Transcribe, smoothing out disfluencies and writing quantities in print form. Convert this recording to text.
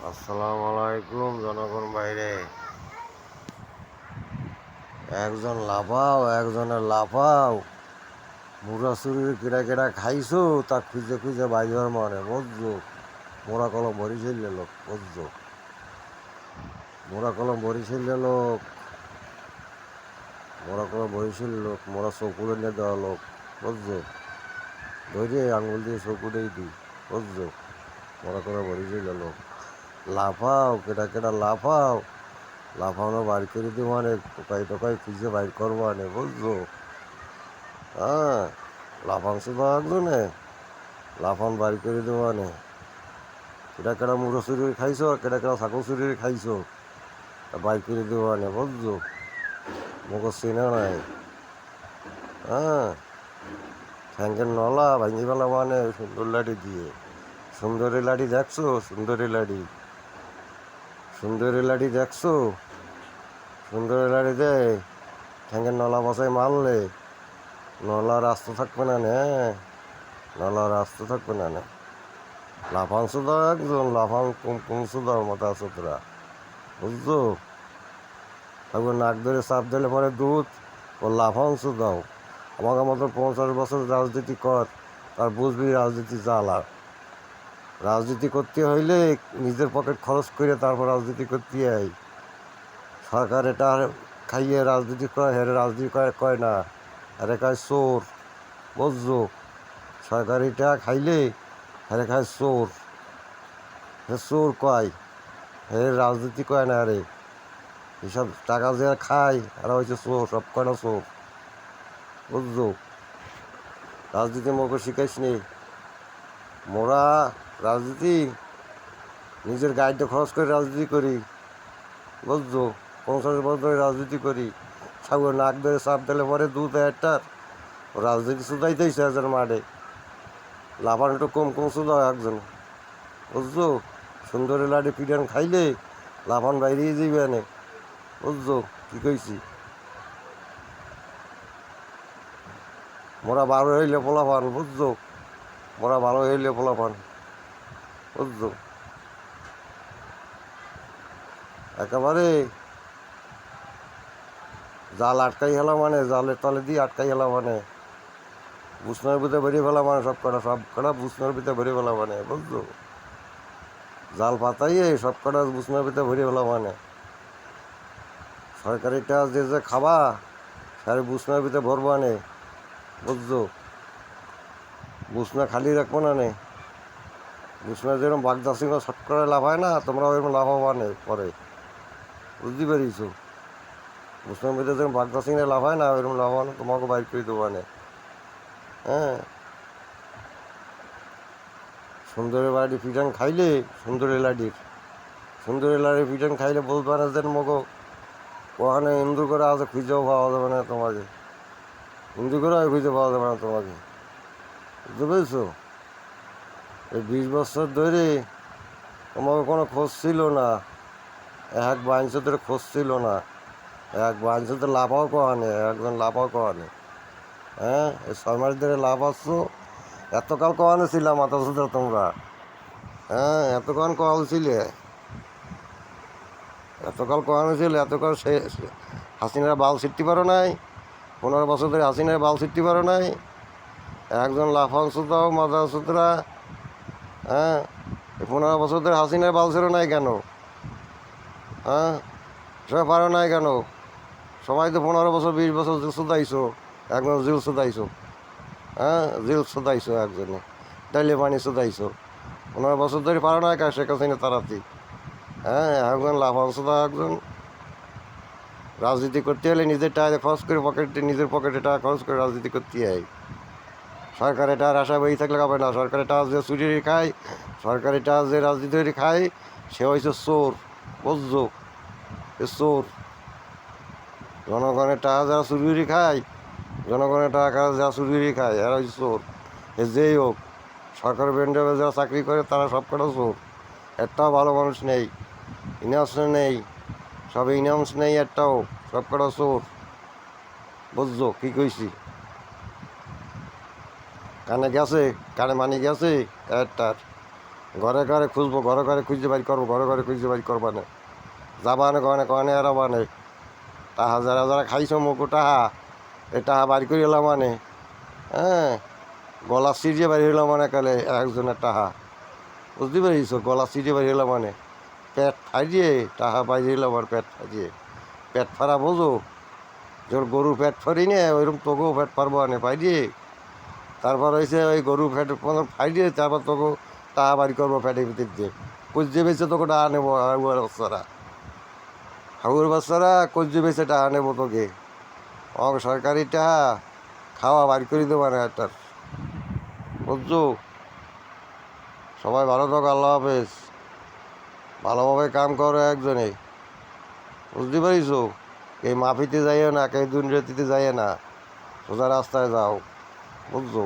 আসসালামু আলাইকুম জনগণ বাইরে। একজন লাফাও, একজনের লাফাও। মুরা চুরির কেটা কেটা খাইছো তা খুঁজে খুঁজে বাইর মানে বুঝছো। মোরা কলম বরিশাল লোক বুঝছো। মোরা কলম বরিশাল লোক, মোরা কলম বরিশাল লোক, মোরা চকুলে নিয়ে দেওয়া লোক বুঝছো। ধরে আঙুল দিয়ে চকুলেই দিই বুঝছো। মোরা কলম বরিশাল লোক। লাফাও কেটা কেটা লাফাও, লাফানো বাইর করে দিব মানে টোকাই টোকাই খুঁজে বাইর করবো আনে বুঝছো। হ্যাঁ, লাফান শুধু একজনে লাফান বাইর করে দেবো মানে। কেটা কেটা মুড়ো চুরি খাইছো, কেটা কেটা ছাগল চুরি খাইছো, বাইর করে দেবো মানে বুঝছো। মুখ চিনে নাই। হ্যাঁ, ঠ্যাঙ্গের নলা ভাঙি ফেলা মানে সুন্দর লাঠি দিয়ে। সুন্দরী লাঠি দেখছো, সুন্দরী লাঠি, সুন্দরী লাঠি দেখছো, সুন্দরী লাঠি দে ঠ্যাঙ্গের নলা বসাই মারলে নলা রাস্তা থাকবে না নে, নলা রাস্তা থাকবে না নে। লাফাং সুদাও একজন, লাফাং কুম সুদাও মাথা আছে তোরা বুঝছো। তারপর নাক ধরে চাপ দিলে পরে দুধ ও লাফাং সুদাও। আমাকে মতো 50 বছর রাজনীতি কর, তার বুঝবি রাজনীতি জ্বালা। রাজনীতি করতে হইলে নিজের পকেট খরচ করে তারপর রাজনীতি করতে হয়। সরকার এটা খাইয়ে রাজনীতি করে, হেরে রাজনীতি কয় না, হেরে খায় চোর বুঝছো। সরকারিটা খাইলে হেরে খায় চোর, হে চোর কয়, হে রাজনীতি কয় না রে। এসব টাকা যে খায় এরা হয়েছে চোর, সব কয় না চোর বুঝছো। রাজনীতি মোকে শিখাইস নি। মোরা রাজনীতি নিজের গাড়িতে খরচ করে রাজনীতি করি বুঝছো। 50 বছর ধরে রাজনীতি করি। ছাগল নাক ধরে চাপ দিলে পরে দুধ একটার রাজনীতি শুধাইতেইছে একজন মাঠে। লাফান একটু কম কম শুধা একজন বুঝছো। সুন্দরী লাঠি পিটান খাইলে লাফান বাইরেই যাইবে এনে বুঝছো। কি কইছি, মোরা ভালো হইলে পোলাপান বুঝছো। মোরা ভালো হইলে পোলাপান বুঝছো। একেবারে জাল আটকাই হেলা মানে, জালের তলে দিয়ে আটকাই হেলা মানে, বুসনার ভিতরে বেরিয়ে ফেলা মানে, সব কটা বুসনার ভিতরে বেরিয়ে ফেলা মানে বুঝছো। জাল পাতাইয়ে সব কটা বুসনার ভিতরে বেরিয়ে ফেলা মানে। সরকারিটা যে যে খাবা সারে বুসনার ভিতরে ভরবো আনে বুঝছো। বুসনা খালি রাখবো না নে। বুসনা যেরকম বাগদা সিংহ শট করে লাফায় না, তোমরা ওইরকম লাফাবো আনে পরে বুঝতে পেরেছো। বুসনার ভিতরে যেরকম বাগদা সিংহ লাফায় না ওইরকম লাফানো তোমাকে বাইর করে দেবো আনে। হ্যাঁ, সুন্দরী লাঠি পিটান খাইলে, সুন্দরী লাঠির পিটান খাইলে বলতে পারে যেন মগো ওখানে হিন্দু করে আছে, খুঁজেও পাওয়া যাবে না তোমাকে। হিন্দু করে খুঁজে পাওয়া যাবে না তোমাকে বুঝতে পেরেছো। এই 20 বছর ধরে তোমাকে কোনো খোঁজ ছিল না, এক বাইঞ্চদের খোঁজ ছিল না। এক বাইঞ্চদের লাফাও কহানে, একজন লাফাও কহানে। হ্যাঁ, এই 6 মাস ধরে লাভ আসছো। এতকাল কহানে ছিলাম মাথা সুতরা তোমরা। হ্যাঁ, এতক্ষণ কল ছিলে, এতকাল কহানো ছিল, এতকাল হাসিনার বাল ছিটতে পারো নাই। 15 বছর ধরে হাসিনার বাল ছিটতে পারো নাই। একজন লাফাং সুতাও মাথা সুতরা। হ্যাঁ, 15 বছর ধরে হাসিনার বাল ছিল নাই কেন? হ্যাঁ, সে পারো নাই কেন? সবাই তো 15 বছর 20 বছর জিল শুধাইছো, একজন জিল শুধাইছো। হ্যাঁ, জিল শুধাইছো একজনে, ডাইলে পানি শুধাইছো। 15 বছর ধরে পারো নাই কেন শেখ হাসিনা তাড়াতি? হ্যাঁ, একজন লাফাং সুদা একজন। রাজনীতি করতে হলে নিজের টাকা খরচ করে নিজের পকেটে টাকা খরচ করে রাজনীতি করতে হয়। সরকারের টাকার আশা বেরিয়ে থাকলে হবে না। সরকারের টাকা যে চুরি খায়, সরকারের টাকা যে রাজনীতি খায় সে হয়েছে চোর বুঝছো। এ চোর। জনগণের টাকা যারা চুরি খায়, জনগণের টাকা যারা চুরি খায় এরা হচ্ছে চোর। এ যেই হোক, সরকার বেন্ডারে যারা চাকরি করে তারা সব কটা চোর। একটাও ভালো মানুষ নেই, ইনাস নেই, সব ইনামস নেই একটাও, সব কটা চোর বুঝছো। কী কইছি, কানে গেছে, কানে মানি গেছে একটার। ঘরে ঘরে খুঁজবো, ঘরে ঘরে খুঁজে বাড়ি করবো, ঘরে ঘরে খুঁজে বাড়ি করবা না, যাবা না কনে কনে এরাবা নেই, টাহা যারা যারা খাইছো মুখো টাহা, এই টাহা বাড়ি করে এলাম মানে, হ্যাঁ, গলা সিরিয়ে বাড়ি হলাম মানে কালে একজনের টাহা, বুঝতে পেরেছ, গলা সিরিয়ে বাড়ি হলাম মানে, পেট ফাইজিয়ে টাহা বাইরে এলাম আর পেট ফাইজিয়ে, পেট ফাড়া বোঝো, তোর গরু পেট ফাড়ি নে ওইরকম তোকেও পেট ফাড়বো আনে ফাইজিয়ে, তারপর হয়েছে ওই গরু ফ্যাট ফাইজিয়ে তারপর তোকে টাহা বাড়ি করবো ফ্যাটের ভিতর দিয়ে, কুচে বেছে তোকে টাহা নেবো হাউয়ার বাচ্চারা, হাউয়ার বাচ্চারা কুচে বেছে টাহা নেবো তোকে, সরকারি টাহা খাওয়া বাড়ি করে দেবো না একটার, বুঝছো? সবাই ভালো থাকো, আল্লাহ হাফেজ, ভালোভাবে কাম করো একজনে, বুঝতে পারিস, এই মাফিতে যাইও না, কে দুর্নীতিতে যাইও না, সোজা রাস্তায় যাও, বুঝছো?